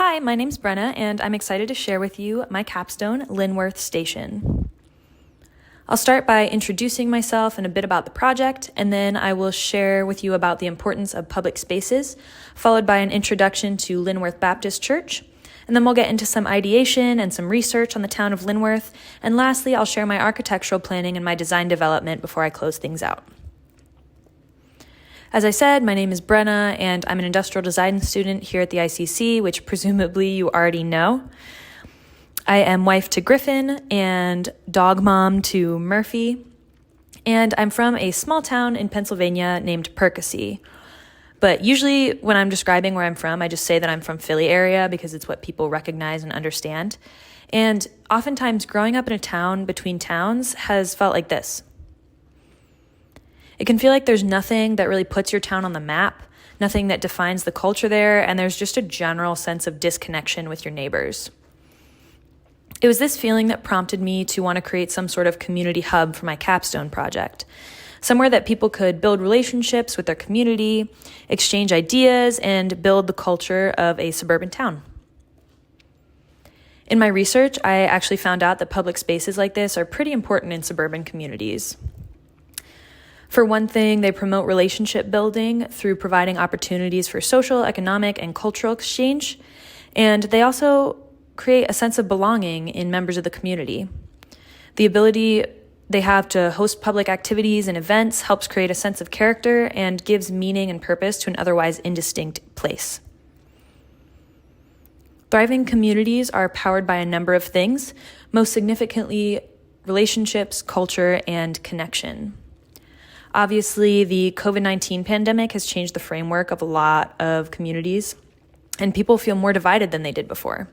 Hi, my name's Brenna, and I'm excited to share with you my capstone, Linworth Station. I'll start by introducing myself and a bit about the project, and then I will share with you about the importance of public spaces, followed by an introduction to Linworth Baptist Church, and then we'll get into some ideation and some research on the town of Linworth, and lastly, I'll share my architectural planning and my design development before I close things out. As I said, my name is Brenna, and I'm an industrial design student here at the ICC, which presumably you already know. I am wife to Griffin and dog mom to Murphy, and I'm from a small town in Pennsylvania named Percy. But usually when I'm describing where I'm from, I just say that I'm from Philly area because it's what people recognize and understand. And oftentimes growing up in a town between towns has felt like this. It can feel like there's nothing that really puts your town on the map, nothing that defines the culture there, and there's just a general sense of disconnection with your neighbors. It was this feeling that prompted me to want to create some sort of community hub for my capstone project, somewhere that people could build relationships with their community, exchange ideas, and build the culture of a suburban town. In my research, I actually found out that public spaces like this are pretty important in suburban communities. For one thing, they promote relationship building through providing opportunities for social, economic, and cultural exchange, and they also create a sense of belonging in members of the community. The ability they have to host public activities and events helps create a sense of character and gives meaning and purpose to an otherwise indistinct place. Thriving communities are powered by a number of things, most significantly relationships, culture, and connection. Obviously, the COVID-19 pandemic has changed the framework of a lot of communities, and people feel more divided than they did before.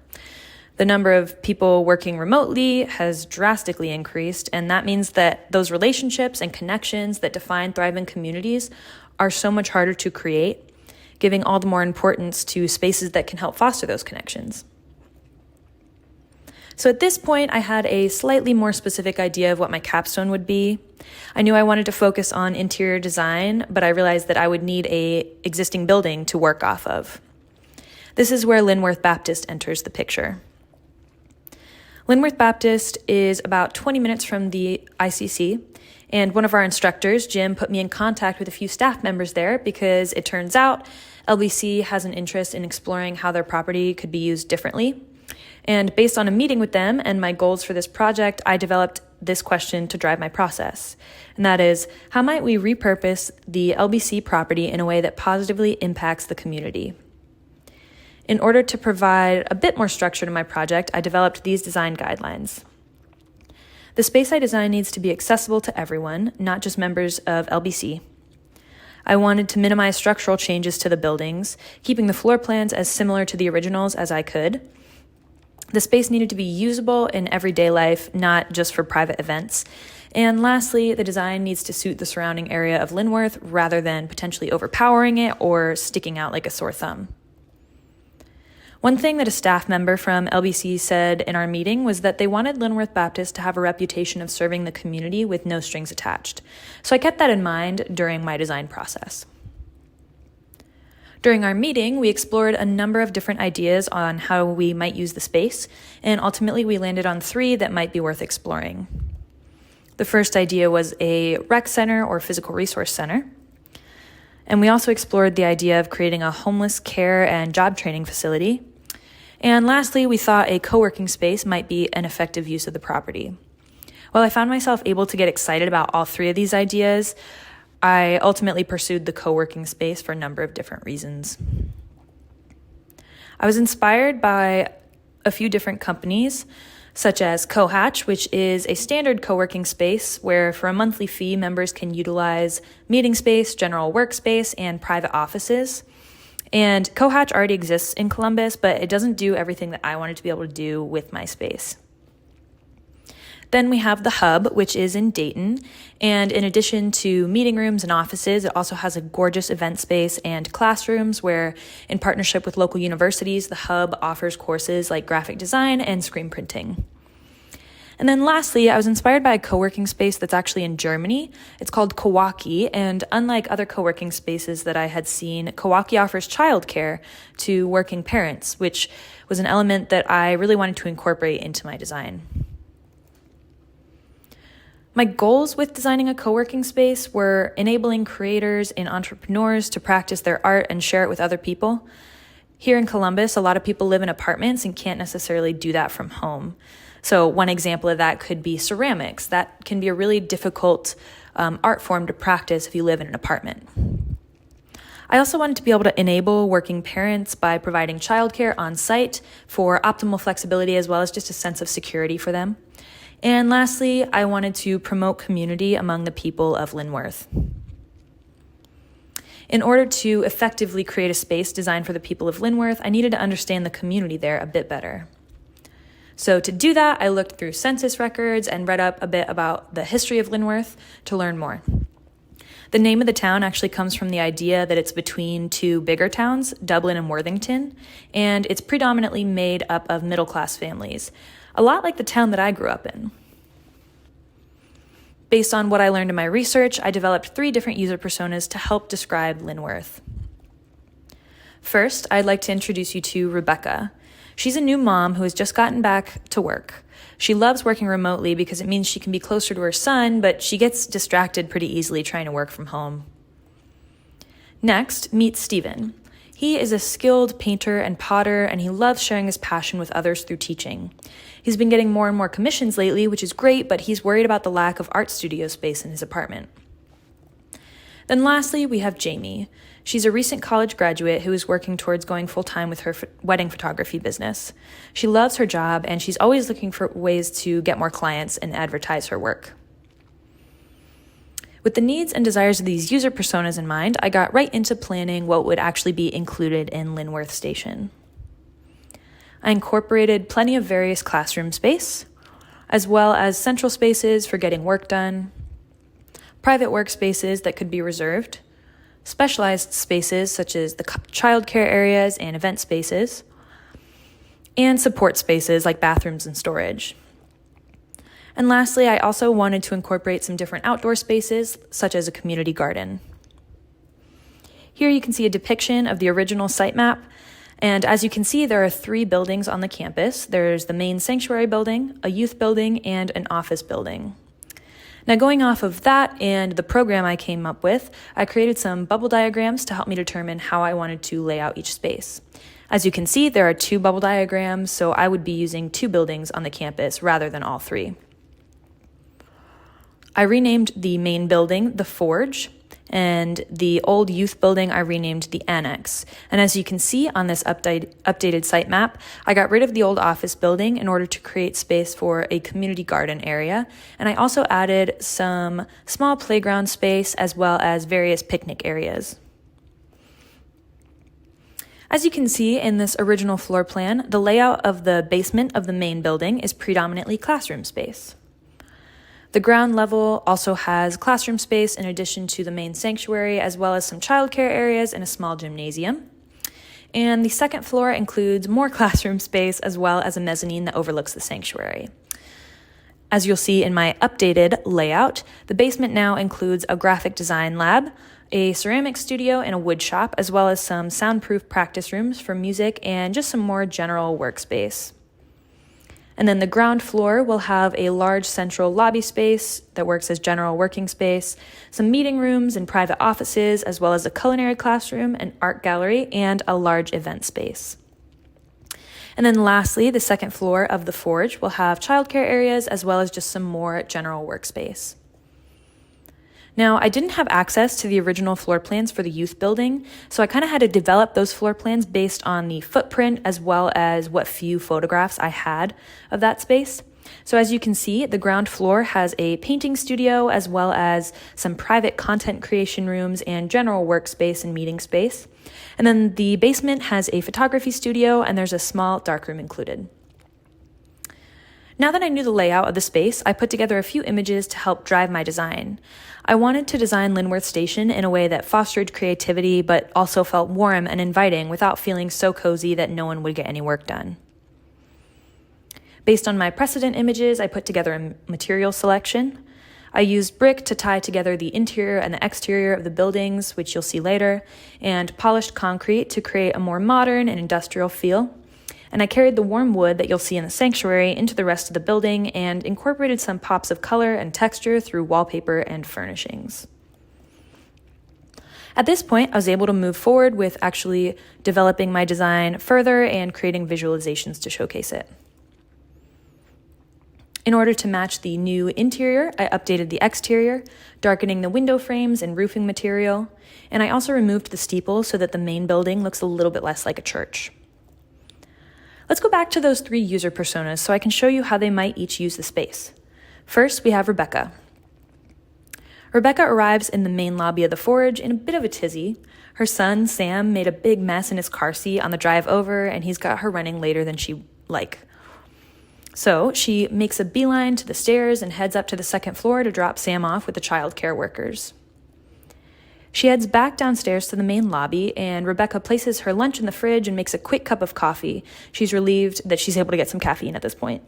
The number of people working remotely has drastically increased, and that means that those relationships and connections that define thriving communities are so much harder to create, giving all the more importance to spaces that can help foster those connections. So at this point, I had a slightly more specific idea of what my capstone would be. I knew I wanted to focus on interior design, but I realized that I would need an existing building to work off of. This is where Linworth Baptist enters the picture. Linworth Baptist is about 20 minutes from the ICC, and one of our instructors, Jim, put me in contact with a few staff members there because it turns out LBC has an interest in exploring how their property could be used differently. And based on a meeting with them and my goals for this project, I developed this question to drive my process. And that is, how might we repurpose the LBC property in a way that positively impacts the community? In order to provide a bit more structure to my project, I developed these design guidelines. The space I designed needs to be accessible to everyone, not just members of LBC. I wanted to minimize structural changes to the buildings, keeping the floor plans as similar to the originals as I could. The space needed to be usable in everyday life, not just for private events. And lastly, the design needs to suit the surrounding area of Linworth rather than potentially overpowering it or sticking out like a sore thumb. One thing that a staff member from LBC said in our meeting was that they wanted Linworth Baptist to have a reputation of serving the community with no strings attached. So I kept that in mind during my design process. During our meeting, we explored a number of different ideas on how we might use the space, and ultimately we landed on 3 that might be worth exploring. The first idea was a rec center or physical resource center. And we also explored the idea of creating a homeless care and job training facility. And lastly, we thought a co-working space might be an effective use of the property. While I found myself able to get excited about all 3 of these ideas, I ultimately pursued the co-working space for a number of different reasons. I was inspired by a few different companies, such as Co-Hatch, which is a standard co-working space where for a monthly fee, members can utilize meeting space, general workspace, and private offices. And Co-Hatch already exists in Columbus, but it doesn't do everything that I wanted to be able to do with my space. Then we have the Hub, which is in Dayton, and in addition to meeting rooms and offices, it also has a gorgeous event space and classrooms where, in partnership with local universities, the Hub offers courses like graphic design and screen printing. And then lastly, I was inspired by a co-working space that's actually in Germany. It's called coworking, and unlike other co-working spaces that I had seen, coworking offers childcare to working parents, which was an element that I really wanted to incorporate into my design. My goals with designing a co-working space were enabling creators and entrepreneurs to practice their art and share it with other people. Here in Columbus, a lot of people live in apartments and can't necessarily do that from home. So one example of that could be ceramics. That can be a really difficult art form to practice if you live in an apartment. I also wanted to be able to enable working parents by providing childcare on site for optimal flexibility as well as just a sense of security for them. And lastly, I wanted to promote community among the people of Linworth. In order to effectively create a space designed for the people of Linworth, I needed to understand the community there a bit better. So to do that, I looked through census records and read up a bit about the history of Linworth to learn more. The name of the town actually comes from the idea that it's between two bigger towns, Dublin and Worthington, and it's predominantly made up of middle-class families, a lot like the town that I grew up in. Based on what I learned in my research, I developed 3 different user personas to help describe Linworth. First, I'd like to introduce you to Rebecca. She's a new mom who has just gotten back to work. She loves working remotely because it means she can be closer to her son, but she gets distracted pretty easily trying to work from home. Next, meet Stephen. He is a skilled painter and potter, and he loves sharing his passion with others through teaching. He's been getting more and more commissions lately, which is great, but he's worried about the lack of art studio space in his apartment. Then lastly, we have Jamie. She's a recent college graduate who is working towards going full-time with her wedding photography business. She loves her job, and she's always looking for ways to get more clients and advertise her work. With the needs and desires of these user personas in mind, I got right into planning what would actually be included in Linworth Station. I incorporated plenty of various classroom space, as well as central spaces for getting work done, private workspaces that could be reserved, specialized spaces such as the childcare areas and event spaces, and support spaces like bathrooms and storage. And lastly, I also wanted to incorporate some different outdoor spaces, such as a community garden. Here you can see a depiction of the original site map, and as you can see, there are 3 buildings on the campus. There's the main sanctuary building, a youth building, and an office building. Now, going off of that and the program I came up with, I created some bubble diagrams to help me determine how I wanted to lay out each space. As you can see, there are 2 bubble diagrams, so I would be using 2 buildings on the campus rather than all 3. I renamed the main building the Forge, and the old youth building I renamed the Annex. And as you can see on this updated site map, I got rid of the old office building in order to create space for a community garden area, and I also added some small playground space as well as various picnic areas. As you can see in this original floor plan, the layout of the basement of the main building is predominantly classroom space. The ground level also has classroom space in addition to the main sanctuary, as well as some childcare areas and a small gymnasium. And the second floor includes more classroom space as well as a mezzanine that overlooks the sanctuary. As you'll see in my updated layout, the basement now includes a graphic design lab, a ceramic studio, and a wood shop, as well as some soundproof practice rooms for music and just some more general workspace. And then the ground floor will have a large central lobby space that works as general working space, some meeting rooms and private offices, as well as a culinary classroom, an art gallery, and a large event space. And then lastly, the second floor of the Forge will have childcare areas as well as just some more general workspace. Now, I didn't have access to the original floor plans for the youth building, so I kind of had to develop those floor plans based on the footprint as well as what few photographs I had of that space. So as you can see, the ground floor has a painting studio as well as some private content creation rooms and general workspace and meeting space. And then the basement has a photography studio and there's a small darkroom included. Now that I knew the layout of the space, I put together a few images to help drive my design. I wanted to design Linworth Station in a way that fostered creativity but also felt warm and inviting without feeling so cozy that no one would get any work done. Based on my precedent images, I put together a material selection. I used brick to tie together the interior and the exterior of the buildings, which you'll see later, and polished concrete to create a more modern and industrial feel. And I carried the warm wood that you'll see in the sanctuary into the rest of the building and incorporated some pops of color and texture through wallpaper and furnishings. At this point, I was able to move forward with actually developing my design further and creating visualizations to showcase it. In order to match the new interior, I updated the exterior, darkening the window frames and roofing material, and I also removed the steeple so that the main building looks a little bit less like a church. Let's go back to those 3 user personas so I can show you how they might each use the space. First, we have Rebecca. Rebecca arrives in the main lobby of the Forge in a bit of a tizzy. Her son, Sam, made a big mess in his car seat on the drive over, and he's got her running later than she'd like. So she makes a beeline to the stairs and heads up to the 2nd floor to drop Sam off with the child care workers. She heads back downstairs to the main lobby, and Rebecca places her lunch in the fridge and makes a quick cup of coffee. She's relieved that she's able to get some caffeine at this point.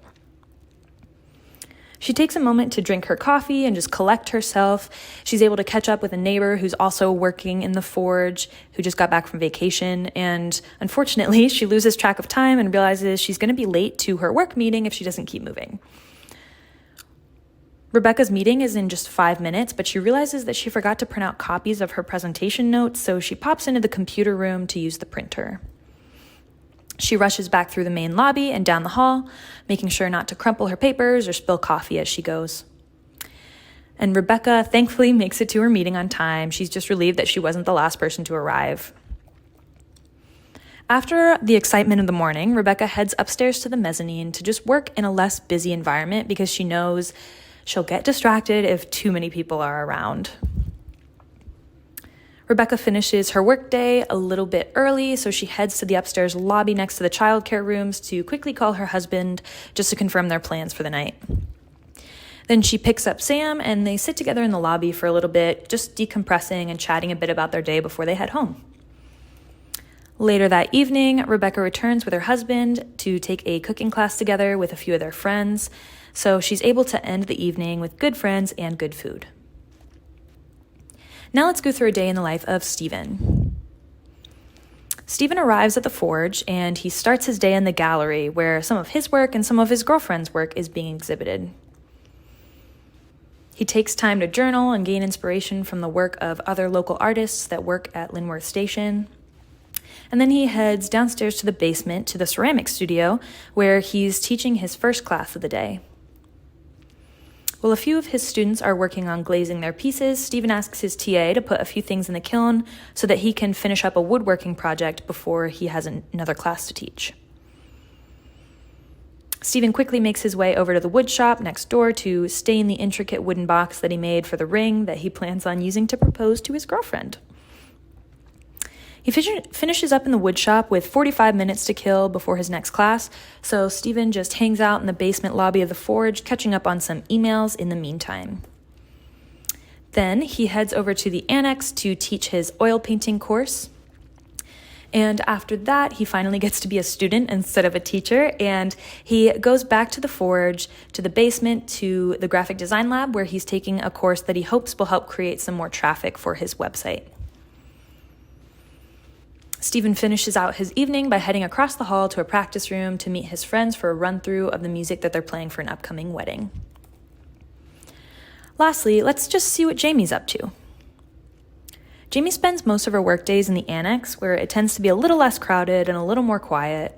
She takes a moment to drink her coffee and just collect herself. She's able to catch up with a neighbor who's also working in the Forge, who just got back from vacation, and unfortunately, she loses track of time and realizes she's going to be late to her work meeting if she doesn't keep moving. Rebecca's meeting is in just 5 minutes, but she realizes that she forgot to print out copies of her presentation notes, so she pops into the computer room to use the printer. She rushes back through the main lobby and down the hall, making sure not to crumple her papers or spill coffee as she goes. And Rebecca thankfully makes it to her meeting on time. She's just relieved that she wasn't the last person to arrive. After the excitement of the morning, Rebecca heads upstairs to the mezzanine to just work in a less busy environment because she knows she'll get distracted if too many people are around. Rebecca finishes her workday a little bit early, so she heads to the upstairs lobby next to the childcare rooms to quickly call her husband just to confirm their plans for the night. Then she picks up Sam, and they sit together in the lobby for a little bit, just decompressing and chatting a bit about their day before they head home. Later that evening, Rebecca returns with her husband to take a cooking class together with a few of their friends, so she's able to end the evening with good friends and good food. Now let's go through a day in the life of Stephen. Stephen arrives at the Forge, and he starts his day in the gallery where some of his work and some of his girlfriend's work is being exhibited. He takes time to journal and gain inspiration from the work of other local artists that work at Linworth Station. And then he heads downstairs to the basement to the ceramic studio where he's teaching his first class of the day. While a few of his students are working on glazing their pieces, Stephen asks his TA to put a few things in the kiln so that he can finish up a woodworking project before he has another class to teach. Stephen quickly makes his way over to the wood shop next door to stain the intricate wooden box that he made for the ring that he plans on using to propose to his girlfriend. He finishes up in the wood shop with 45 minutes to kill before his next class, so Stephen just hangs out in the basement lobby of the Forge, catching up on some emails in the meantime. Then he heads over to the annex to teach his oil painting course. And after that, he finally gets to be a student instead of a teacher, and he goes back to the Forge, to the basement, to the graphic design lab, where he's taking a course that he hopes will help create some more traffic for his website. Stephen finishes out his evening by heading across the hall to a practice room to meet his friends for a run-through of the music that they're playing for an upcoming wedding. Lastly, let's just see what Jamie's up to. Jamie spends most of her workdays in the annex, where it tends to be a little less crowded and a little more quiet.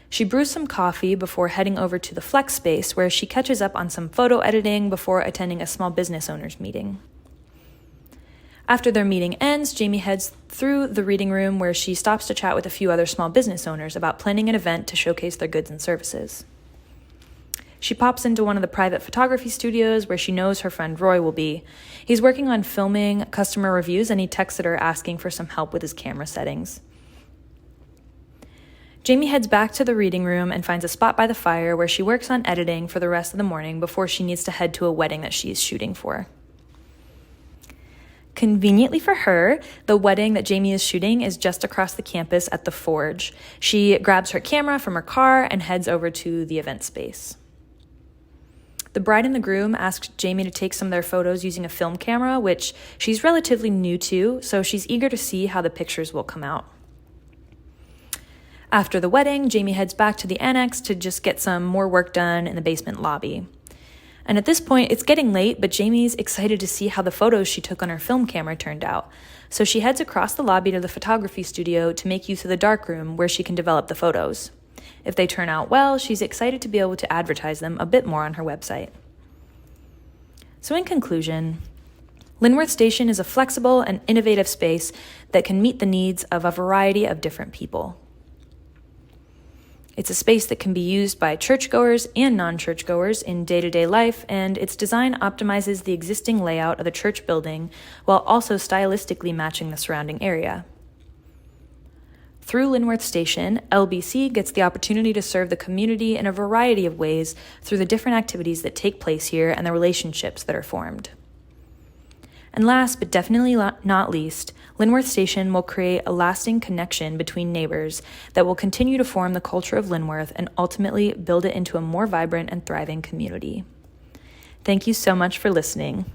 She brews some coffee before heading over to the flex space, where she catches up on some photo editing before attending a small business owners meeting. After their meeting ends, Jamie heads through the reading room where she stops to chat with a few other small business owners about planning an event to showcase their goods and services. She pops into one of the private photography studios where she knows her friend Roy will be. He's working on filming customer reviews, and he texted her asking for some help with his camera settings. Jamie heads back to the reading room and finds a spot by the fire where she works on editing for the rest of the morning before she needs to head to a wedding that she's shooting for. Conveniently for her, the wedding that Jamie is shooting is just across the campus at the Forge. She grabs her camera from her car and heads over to the event space. The bride and the groom asked Jamie to take some of their photos using a film camera, which she's relatively new to, so she's eager to see how the pictures will come out. After the wedding, Jamie heads back to the annex to just get some more work done in the basement lobby. And at this point, it's getting late, but Jamie's excited to see how the photos she took on her film camera turned out. So she heads across the lobby to the photography studio to make use of the darkroom where she can develop the photos. If they turn out well, she's excited to be able to advertise them a bit more on her website. So in conclusion, Linworth Station is a flexible and innovative space that can meet the needs of a variety of different people. It's a space that can be used by churchgoers and non-churchgoers in day-to-day life, and its design optimizes the existing layout of the church building while also stylistically matching the surrounding area. Through Linworth Station, LBC gets the opportunity to serve the community in a variety of ways through the different activities that take place here and the relationships that are formed. And last, but definitely not least, Linworth Station will create a lasting connection between neighbors that will continue to form the culture of Linworth and ultimately build it into a more vibrant and thriving community. Thank you so much for listening.